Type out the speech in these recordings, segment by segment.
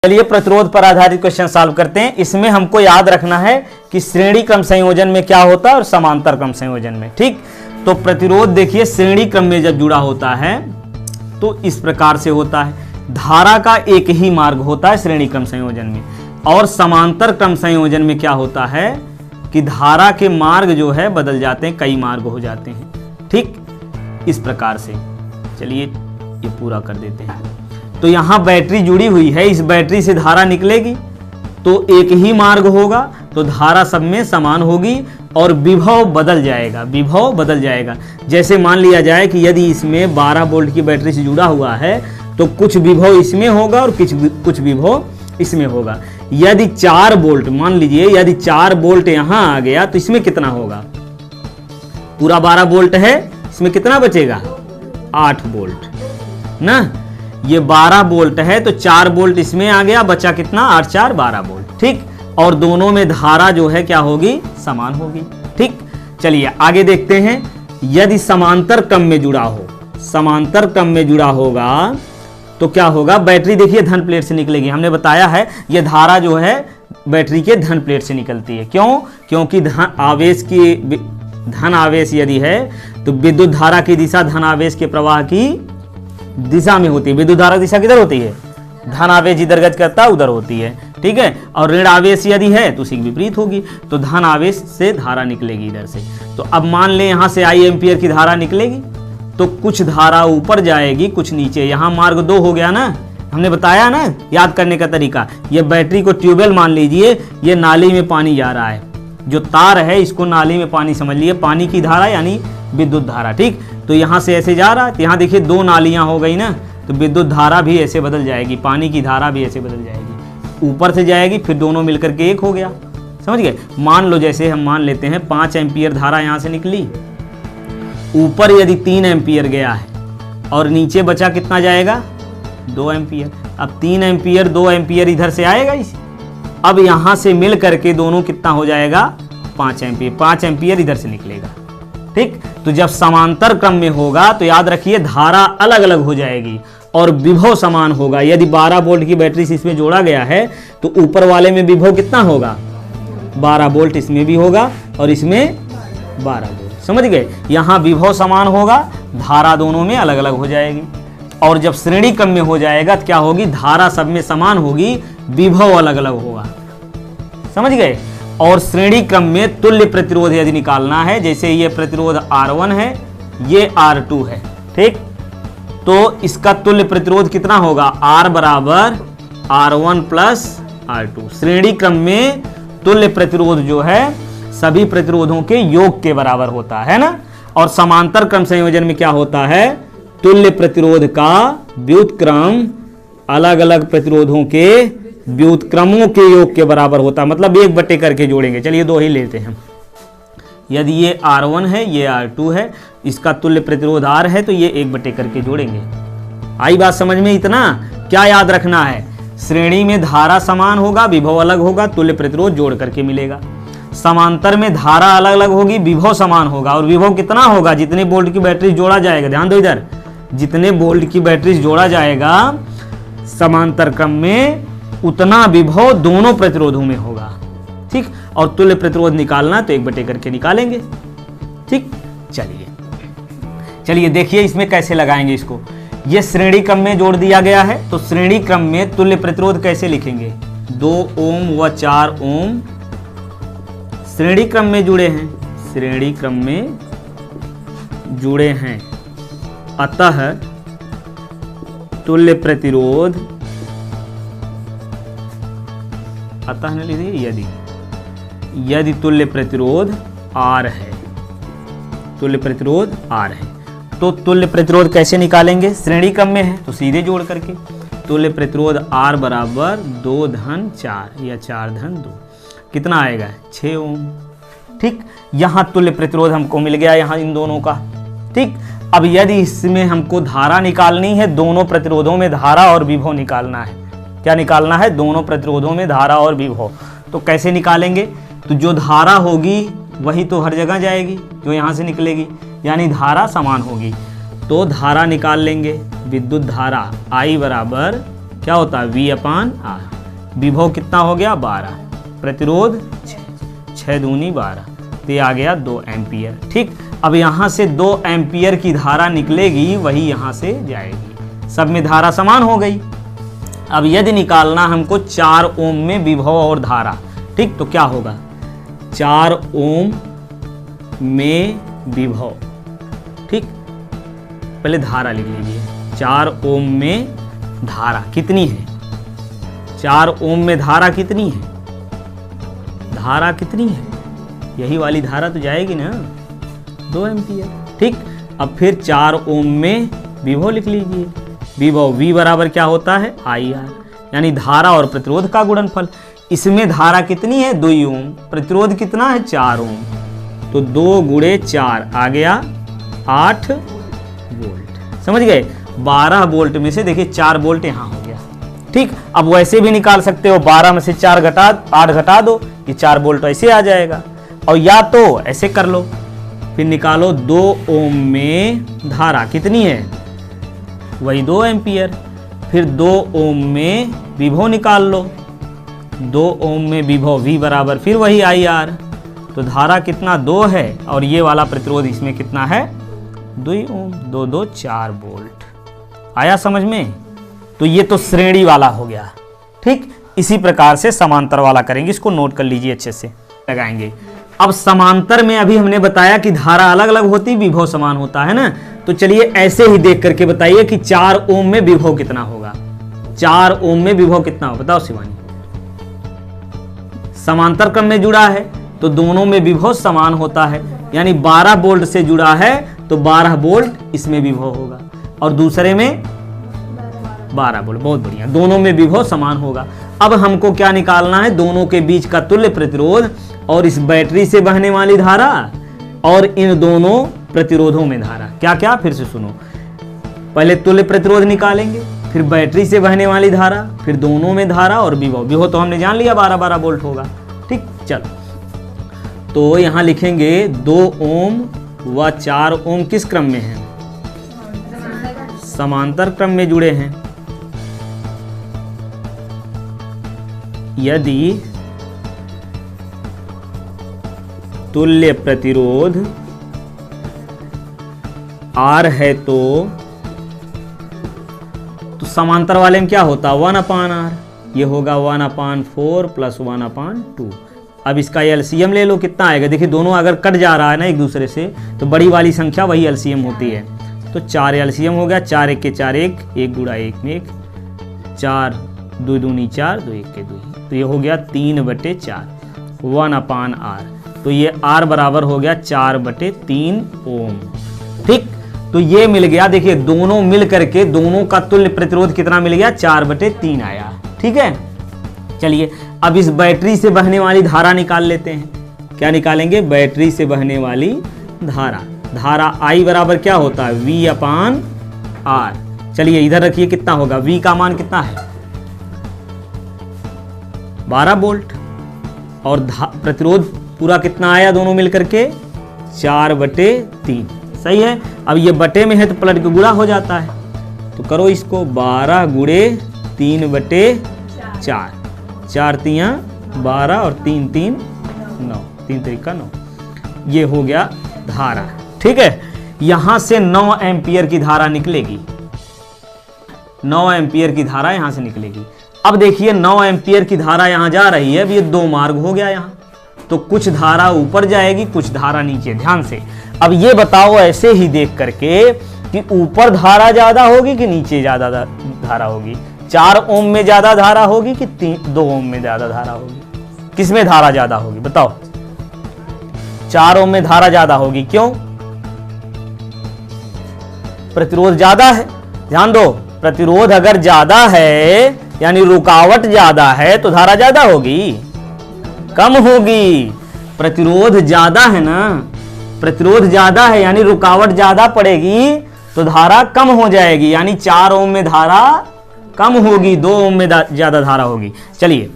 चलिए प्रतिरोध पर आधारित क्वेश्चन सॉल्व करते हैं। इसमें हमको याद रखना है कि श्रेणी क्रम संयोजन में क्या होता है और समांतर क्रम संयोजन में। ठीक, तो प्रतिरोध देखिए श्रेणी क्रम में जब जुड़ा होता है तो इस प्रकार से होता है, धारा का एक ही मार्ग होता है श्रेणी क्रम संयोजन में, और समांतर क्रम संयोजन में क्या होता है कि धारा के मार्ग जो है बदल जाते हैं, कई मार्ग हो जाते हैं। ठीक, इस प्रकार से चलिए ये पूरा कर देते हैं। तो यहां बैटरी जुड़ी हुई है, इस बैटरी से धारा निकलेगी तो एक ही मार्ग होगा, तो धारा सब में समान होगी और विभव बदल जाएगा, विभव बदल जाएगा। जैसे मान लिया जाए कि यदि इसमें 12 वोल्ट की बैटरी से जुड़ा हुआ है तो कुछ विभव इसमें होगा और कुछ विभव इसमें होगा। यदि 4 वोल्ट मान लीजिए, यदि 4 वोल्ट यहां आ गया तो इसमें कितना होगा, पूरा 12 वोल्ट है, इसमें कितना बचेगा 8 वोल्ट ना। ये 12 वोल्ट है तो 4 वोल्ट इसमें आ गया, बचा कितना 8 4 12 वोल्ट। ठीक, और दोनों में धारा जो है क्या होगी, समान होगी। ठीक, चलिए आगे देखते हैं। यदि समांतर क्रम में जुड़ा हो, समांतर क्रम में जुड़ा होगा तो क्या होगा, बैटरी देखिए धन प्लेट से निकलेगी। हमने बताया है ये धारा जो है बैटरी के धन प्लेट से निकलती है। क्यों? क्योंकि धन आवेश यदि है तो विद्युत धारा की दिशा धन आवेश के प्रवाह की दिशा में होती है। विद्युत धारा दिशा किधर होती है, धन आवेश जिधर गति करता है उधर होती है। ठीक है, और ऋण आवेश यदि है तो उसी की विपरीत होगी, तो धन आवेश से धारा निकलेगी इधर से। तो अब मान ले यहां से आई एम्पियर की धारा निकलेगी तो कुछ धारा ऊपर जाएगी, कुछ नीचे। यहां मार्ग 2 हो गया ना, हमने बताया ना याद करने का तरीका। ये बैटरी को ट्यूबवेल मान लीजिए, ये नाली में पानी जा रहा है, जो तार है इसको नाली में पानी समझ लिए, पानी की धारा यानी विद्युत धारा। ठीक, तो यहां से ऐसे जा रहा है, तो यहां देखिए 2 नालियां हो गई ना, तो विद्युत धारा भी ऐसे बदल जाएगी, पानी की धारा भी ऐसे बदल जाएगी, ऊपर से जाएगी, फिर दोनों मिलकर के एक हो गया। समझ गए? मान लो जैसे हम मान लेते हैं 5 एम्पियर धारा यहां से निकली, ऊपर यदि 3 एम्पियर गया है और नीचे बचा कितना जाएगा 2 एम्पियर। अब 3 एम्पियर 2 एम्पियर इधर से आएगा इसे, अब यहां से मिल करके दोनों कितना हो जाएगा 5 एम्पियर, 5 एम्पियर इधर से निकलेगा। ठीक, तो जब समांतर क्रम में होगा तो याद रखिए धारा अलग अलग हो जाएगी और विभव समान होगा। यदि 12 वोल्ट की बैटरी से इसमें जोड़ा गया है तो ऊपर वाले में विभव कितना होगा 12 वोल्ट, इसमें भी होगा और इसमें 12 वोल्ट। समझ गए? यहां विभव समान होगा, धारा दोनों में अलग अलग हो जाएगी। और जब श्रेणी क्रम में हो जाएगा तो क्या होगी, धारा सब में समान होगी, विभव अलग अलग होगा। समझ गए? और श्रेणी क्रम में तुल्य प्रतिरोध यदि निकालना है, जैसे ये प्रतिरोध R1 है, ये R2 है। ठीक, तो इसका तुल्य प्रतिरोध कितना होगा, R बराबर R1 प्लस R2। श्रेणी क्रम में तुल्य प्रतिरोध जो है सभी प्रतिरोधों के योग के बराबर होता है ना। और समांतर क्रम संयोजन में क्या होता है, तुल्य प्रतिरोध का व्युत्क्रम अलग अलग प्रतिरोधों के व्युत्क्रमों के योग के बराबर होता है, मतलब 1 बटे करके जोड़ेंगे। चलिए 2 ही लेते हैं। यदि ये R1 है, ये R2 है, इसका तुल्य प्रतिरोध R है, तो ये 1 बटे करके जोड़ेंगे। आई बात समझ में? इतना क्या याद रखना है, श्रेणी में धारा समान होगा, विभव अलग होगा, तुल्य प्रतिरोध जोड़ करके मिलेगा। समांतर में धारा अलग अलग होगी, विभव समान होगा, और विभव कितना होगा, जितने वोल्ट की बैटरी जोड़ा जाएगा, ध्यान दो इधर, जितने वोल्ट की बैटरी जोड़ा जाएगा समांतर क्रम में उतना विभव दोनों प्रतिरोधों में होगा। ठीक, और तुल्य प्रतिरोध निकालना तो 1 बटे करके निकालेंगे। ठीक, चलिए देखिए इसमें कैसे लगाएंगे इसको। ये श्रेणी क्रम में जोड़ दिया गया है, तो श्रेणी क्रम में तुल्य प्रतिरोध कैसे लिखेंगे, 2 ओम व 4 ओम श्रेणी क्रम में जुड़े हैं, श्रेणी क्रम में जुड़े हैं, अतः तुल्य प्रतिरोध, अतः न लीजिए यदि तुल्य प्रतिरोध R है, तुल्य प्रतिरोध R है, तो तुल्य प्रतिरोध कैसे निकालेंगे, श्रेणी क्रम में है तो सीधे जोड़ करके। तुल्य प्रतिरोध R बराबर 2 धन 4 या 4 धन 2, कितना आएगा 6 ओम। ठीक, यहां तुल्य प्रतिरोध हमको मिल गया यहां इन दोनों का। ठीक, अब यदि इसमें हमको धारा निकालनी है, दोनों प्रतिरोधों में धारा और विभव निकालना है। क्या निकालना है, दोनों प्रतिरोधों में धारा और विभव। तो कैसे निकालेंगे, तो जो धारा होगी वही तो हर जगह जाएगी, जो यहां से निकलेगी, यानी धारा समान होगी। तो धारा निकाल लेंगे, विद्युत धारा I बराबर क्या होता है V अपान R। विभव कितना हो गया 12, प्रतिरोध 6 दूनी 12, तो ये आ गया 2 एम्पियर। ठीक, अब यहाँ से 2 एम्पियर की धारा निकलेगी, वही यहाँ से जाएगी, सब में धारा समान हो गई। अब यदि निकालना हमको 4 ओम में विभव और धारा, ठीक, तो क्या होगा 4 ओम में विभव, ठीक, पहले धारा लिख लीजिए। 4 ओम में धारा कितनी है, 4 ओम में धारा कितनी है, धारा कितनी है, यही वाली धारा तो जाएगी ना 2 एम्पियर। ठीक, अब फिर 4 ओम में विभव लिख लीजिए। विभव V बराबर क्या होता है IR, यानी धारा और प्रतिरोध का गुणनफल। इसमें धारा कितनी है 2 ओम, प्रतिरोध कितना है 4 ओम, तो 2 गुणे 4 आ गया 8 वोल्ट। समझ गए, 12 वोल्ट में से देखिए 4 वोल्ट यहाँ हो गया। ठीक, अब वैसे भी निकाल सकते हो, 12 में से 8 घटा दो, ये 4 वोल्ट ऐसे आ जाएगा। और या तो ऐसे कर लो, फिर निकालो 2 ओम में धारा कितनी है, वही 2 एम्पियर। फिर 2 ओम में विभव निकाल लो, 2 ओम में विभव V बराबर फिर वही IR, तो धारा कितना 2 है, और ये वाला प्रतिरोध इसमें कितना है 2 ओम, 2 2 4 वोल्ट। आया समझ में? तो ये तो श्रेणी वाला हो गया। ठीक, इसी प्रकार से समांतर वाला करेंगे, इसको नोट कर लीजिए, अच्छे से लगाएंगे। अब समांतर में अभी हमने बताया कि धारा अलग अलग होती, विभव समान होता है ना, तो चलिए ऐसे ही देख करके बताइए कि 4 ओम में विभव कितना होगा। 4 ओम में विभव कितना होगा बताओ शिवानी। समांतर क्रम में जुड़ा है तो दोनों में विभव समान होता है, यानी 12 वोल्ट से जुड़ा है तो 12 वोल्ट इसमें विभव होगा, और दूसरे में 12 वोल्ट। बहुत बढ़िया, दोनों में विभव समान होगा। अब हमको क्या निकालना है, दोनों के बीच का तुल्य प्रतिरोध और इस बैटरी से बहने वाली धारा और इन दोनों प्रतिरोधों में धारा। क्या क्या, फिर से सुनो, पहले तुल्य प्रतिरोध निकालेंगे, फिर बैटरी से बहने वाली धारा, फिर दोनों में धारा और विभव। विभव तो हमने जान लिया 12 वोल्ट होगा। ठीक, चलो तो यहां लिखेंगे 2 ओम व 4 ओम किस क्रम में है, समांतर क्रम में जुड़े हैं। यदि तुल्य प्रतिरोध R है तो समांतर वाले में क्या होता 1/R, ये होगा 1/4 प्लस 1/2। अब इसका एलसीएम ले लो, कितना आएगा, देखिए दोनों अगर कट जा रहा है ना एक दूसरे से तो बड़ी वाली संख्या वही एलसीएम होती है, तो 4 एलसीएम हो गया, 4 1 के 4 1 गुणा 1 में 1, 4 2 दूनी 4 2 1 के 2, तो ये हो गया 3/4 1/R, तो ये R बराबर हो गया 4/3 ओम। ठीक, तो ये मिल गया, देखिए दोनों मिल करके दोनों का तुल्य प्रतिरोध कितना मिल गया 4/3 आया। ठीक है, चलिए अब इस बैटरी से बहने वाली धारा निकाल लेते हैं। क्या निकालेंगे, बैटरी से बहने वाली धारा। धारा I बराबर क्या होता है V/R। चलिए इधर रखिए, कितना होगा, V का मान कितना है 12 वोल्ट, और प्रतिरोध पूरा कितना आया दोनों मिलकर के 4/3। सही है, अब ये बटे में है तो पलट के गुणा हो जाता है, तो करो इसको 12 गुणे 3/4, 4 तियां 12 और 3 3 9, 3 तरीका 9, ये हो गया धारा। ठीक है, यहां से 9 एम्पियर की धारा निकलेगी, 9 एम्पियर की धारा यहां से निकलेगी। अब देखिए 9 एम्पियर की धारा यहां जा रही है, अब ये 2 मार्ग हो गया यहां, तो कुछ धारा ऊपर जाएगी कुछ धारा नीचे। ध्यान से अब ये बताओ ऐसे ही देख करके कि ऊपर धारा ज्यादा होगी कि नीचे ज्यादा धारा होगी, 4 ओम में ज्यादा धारा होगी कि 2 ओम में ज्यादा धारा होगी, किसमें धारा ज्यादा होगी बताओ। 4 ओम में धारा ज्यादा होगी, क्यों, प्रतिरोध ज्यादा है। ध्यान दो, प्रतिरोध अगर ज्यादा है यानी रुकावट ज्यादा है तो धारा ज्यादा होगी कम होगी। प्रतिरोध ज्यादा है ना, प्रतिरोध ज्यादा है यानी रुकावट ज्यादा पड़ेगी तो धारा कम हो जाएगी, यानी 4 ओम में धारा कम होगी, 2 ओम में ज्यादा धारा होगी। चलिए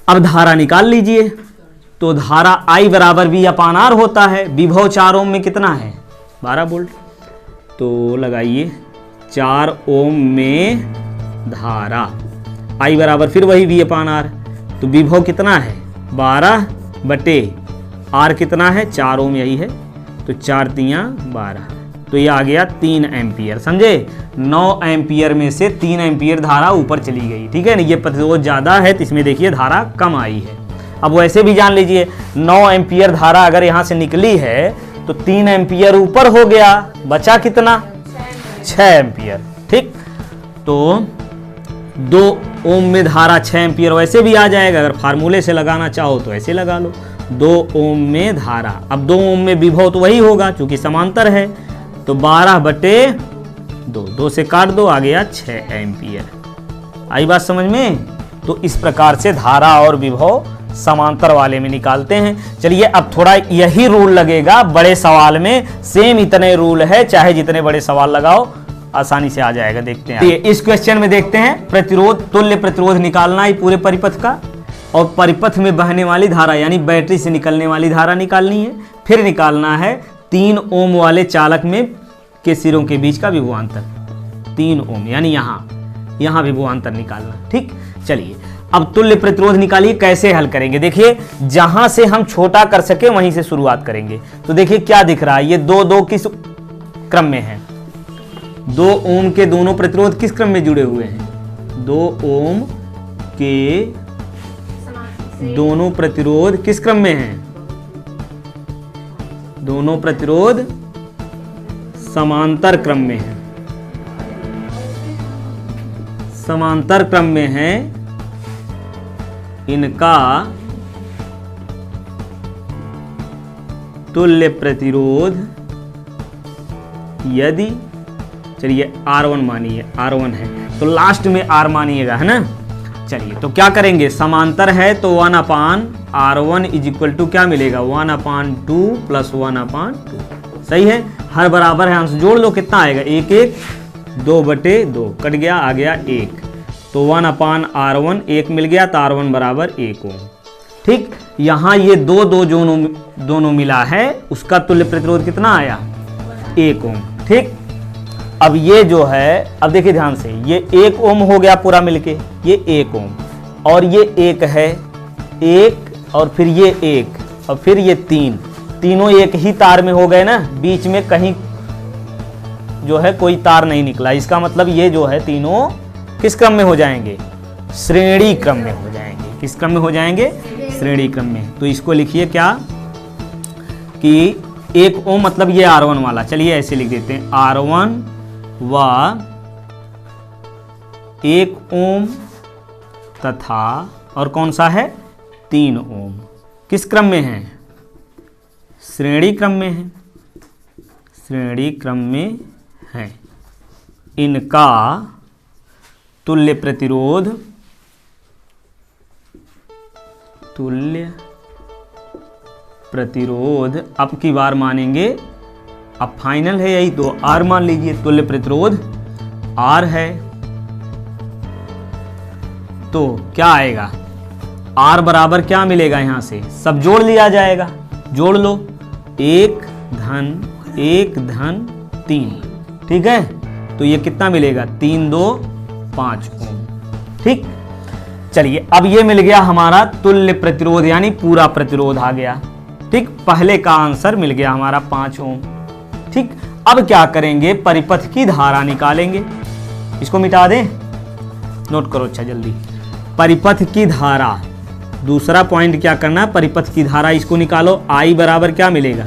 अब धारा निकाल लीजिए, तो धारा I बराबर V/R होता है। विभव 4 ओम में कितना है 12 वोल्ट, तो लगाइए 4 ओम में धारा। आई बराबर फिर वही V अपान आर। तो विभव कितना है 12 बटे आर कितना है 4 ओम, यही है। तो 4 तियां 12, तो ये आ गया 3 एम्पियर। समझे, 9 एम्पियर में से 3 एम्पियर धारा ऊपर चली गई। ठीक है ना, ये प्रतिरोध ज़्यादा है तो इसमें देखिए धारा कम आई है। अब वैसे भी जान लीजिए 9 एम्पियर धारा अगर यहाँ से निकली है तो 3 एम्पियर ऊपर हो गया, बचा कितना 6 एम्पियर। ठीक, तो 2 ओम में धारा 6 एम्पियर वैसे भी आ जाएगा, अगर फार्मूले से लगाना चाहो तो ऐसे लगा लो। 2 ओम में धारा, अब 2 ओम में विभव तो वही होगा क्योंकि समांतर है। तो 12 बटे 2 से काट दो, आ गया 6 एम्पियर। आई बात समझ में। तो इस प्रकार से धारा और विभव समांतर वाले में निकालते हैं। चलिए अब थोड़ा यही रूल लगेगा बड़े सवाल में, सेम इतने रूल है, चाहे जितने बड़े सवाल लगाओ आसानी से आ जाएगा। देखते हैं इस क्वेश्चन में, देखते हैं प्रतिरोध, तुल्य प्रतिरोध निकालना है पूरे परिपथ का, और परिपथ में बहने वाली धारा यानी बैटरी से निकलने वाली धारा निकालनी है। फिर निकालना है 3 ओम वाले चालक में के सिरों के बीच का विभवांतर, 3 ओम यानी यहाँ विभवांतर निकालना। ठीक, चलिए अब तुल्य प्रतिरोध निकालिए। कैसे हल करेंगे, देखिए जहां से हम छोटा कर सके वहीं से शुरुआत करेंगे। तो देखिए क्या दिख रहा है, ये 2 किस क्रम में है, 2 ओम के दोनों प्रतिरोध किस क्रम में जुड़े हुए हैं, 2 ओम के दोनों प्रतिरोध किस क्रम में हैं, दोनों प्रतिरोध समांतर क्रम में हैं, समांतर क्रम में हैं। इनका तुल्य प्रतिरोध यदि, चलिए R1 मानिए, R1 है तो लास्ट में R मानिएगा, है ना। चलिए तो क्या करेंगे, समांतर है तो 1/R1 इज इक्वल टू क्या मिलेगा, 1/2 प्लस 1/2। सही है, हर बराबर है, अंश जोड़ लो, कितना आएगा 1 1, 2 बटे 2 कट गया, आ गया 1। तो 1/R1 1 मिल गया, तो R1 बराबर 1 ओम। ठीक, यहाँ ये 2 दोनों मिला है, उसका तुल्य प्रतिरोध कितना आया 1 ओम। ठीक, अब ये जो है, अब देखिए ध्यान से, ये 1 ओम हो गया पूरा मिलके, ये 1 ओम, और ये 1 है, 1 और फिर ये 1 और फिर ये 3, तीनों एक ही तार में हो गए ना, बीच में कहीं जो है कोई तार नहीं निकला। इसका मतलब ये जो है तीनों किस क्रम में हो जाएंगे, श्रेणी क्रम में हो जाएंगे। किस क्रम में हो जाएंगे, श्रेणी क्रम में। तो इसको लिखिए क्या कि 1 ओम मतलब ये R1 वाला, चलिए ऐसे लिख देते हैं, R1 व 1 ओम तथा और कौन सा है 3 ओम किस क्रम में है, श्रेणी क्रम में है, श्रेणी क्रम में है। इनका तुल्य प्रतिरोध, तुल्य प्रतिरोध अब की बार मानेंगे, अब फाइनल है यही तो R मान लीजिए, तुल्य प्रतिरोध R है तो क्या आएगा, R बराबर क्या मिलेगा, यहां से सब जोड़ लिया जाएगा, जोड़ लो 1 धन 1 धन 3। ठीक है, तो ये कितना मिलेगा 3 2 5 ओम। ठीक, चलिए अब ये मिल गया हमारा तुल्य प्रतिरोध यानी पूरा प्रतिरोध आ गया। ठीक, पहले का आंसर मिल गया हमारा 5 ओम। ठीक, अब क्या करेंगे, परिपथ की धारा निकालेंगे। इसको मिटा दें, नोट करो अच्छा जल्दी, परिपथ की धारा, दूसरा पॉइंट क्या करना है, परिपथ की धारा इसको निकालो। I बराबर क्या मिलेगा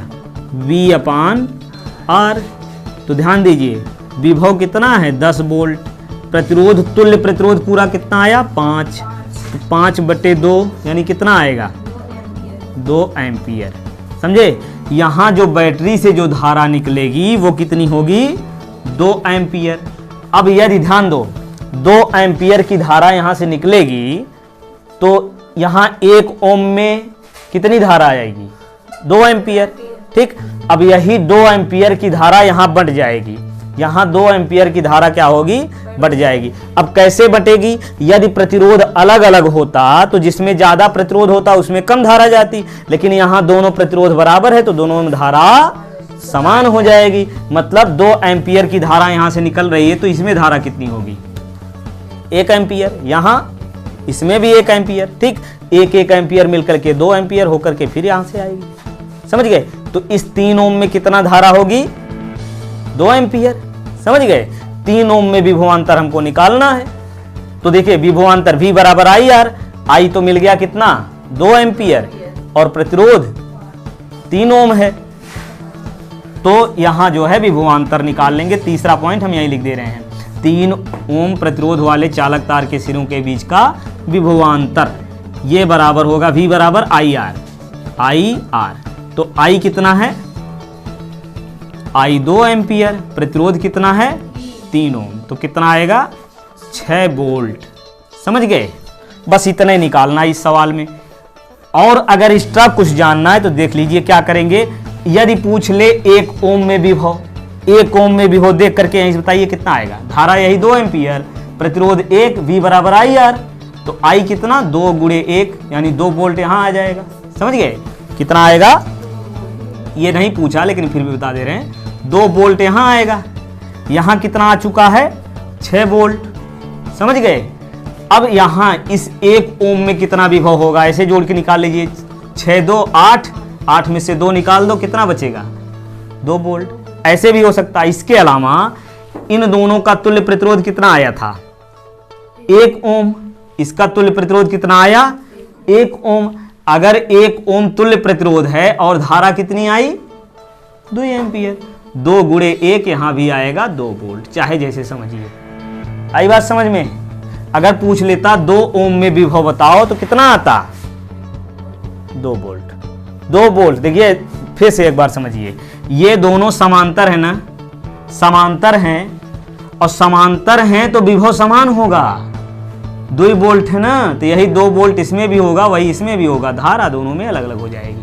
V/R। तो ध्यान दीजिए विभव कितना है 10 वोल्ट, प्रतिरोध तुल्य प्रतिरोध पूरा कितना आया 5, तो 5 बटे 2 यानी कितना आएगा 2 एम्पियर। समझे, यहाँ जो बैटरी से जो धारा निकलेगी वो कितनी होगी 2 एम्पियर। अब यदि ध्यान दो 2 एम्पियर की धारा यहाँ से निकलेगी तो यहाँ 1 ओम में कितनी धारा आएगी 2 एम्पियर। ठीक, अब यही 2 एम्पियर की धारा यहाँ बढ़ जाएगी, यहाँ 2 एम्पियर की धारा क्या होगी बढ़ जाएगी। अब कैसे बटेगी, यदि प्रतिरोध अलग अलग होता तो जिसमें ज्यादा प्रतिरोध होता उसमें कम धारा जाती, लेकिन यहाँ दोनों प्रतिरोध बराबर है तो दोनों में धारा समान हो जाएगी। मतलब 2 एम्पियर की धारा यहाँ से निकल रही है तो इसमें धारा कितनी होगी 1 एम्पियर, यहाँ इसमें भी 1 एम्पियर, ठीक, 1 एम्पियर मिलकर के 2 एम्पियर होकर के फिर यहां से आएगी। समझ गए? तो इस 3 ओम में कितना धारा होगी? 2 एम्पियर। समझ गए? 3 ओम में विभवांतर हमको निकालना है। तो देखिए विभवांतर V बराबर IR, I तो मिल गया कितना? 2 एम्पियर, और प्रतिरोध 3 ओम है। तो यहां जो है विभवांतर निकाल लेंगे। तीसरा पॉइंट हम यही लिख दे रहे हैं, 3 ओम प्रतिरोध वाले चालक तार के सिरों के बीच का विभवांतर, ये बराबर होगा V बराबर IR। तो I कितना है? I 2 एम्पियर, प्रतिरोध कितना है? 3 ओम, तो कितना आएगा? 6 वोल्ट। समझ गए? बस इतना ही निकालना है इस सवाल में। और अगर एक्स्ट्रा कुछ जानना है तो देख लीजिए क्या करेंगे। यदि पूछ ले 1 ओम में विभव, 1 ओम में विभव देख करके यहीं से बताइए कितना आएगा। धारा यही 2 एम्पियर, प्रतिरोध 1, V बराबर IR, तो I कितना? 2 गुणे 1 यानी 2 वोल्ट यहाँ आ जाएगा। समझ गए? कितना आएगा ये नहीं पूछा, लेकिन फिर भी बता दे रहे हैं, 2 वोल्ट यहाँ आएगा। यहाँ कितना आ चुका है? 6 वोल्ट। समझ गए? अब यहाँ इस 1 ओम में कितना विभव होगा, ऐसे जोड़ के निकाल लीजिए। 6 2 8, 8 में से 2 निकाल दो, कितना बचेगा? 2 वोल्ट। ऐसे भी हो सकता है। इसके अलावा इन दोनों का तुल्य प्रतिरोध कितना आया था? 1 ओम। इसका तुल्य प्रतिरोध कितना आया? 1 ओम। अगर 1 ओम तुल्य प्रतिरोध है और धारा कितनी आई? 2 एम्पियर, 2 गुणे 1 यहां भी आएगा 2 वोल्ट। चाहे जैसे समझिए। आई बात समझ में? अगर पूछ लेता 2 ओम में विभव बताओ तो कितना आता? 2 वोल्ट। 2 वोल्ट। देखिए फिर से एक बार समझिए, ये दोनों समांतर है ना, समांतर हैं, और समांतर हैं तो विभव समान होगा। 2 वोल्ट है ना, तो यही 2 वोल्ट इसमें भी होगा, वही इसमें भी होगा। धारा दोनों में अलग अलग हो जाएगी।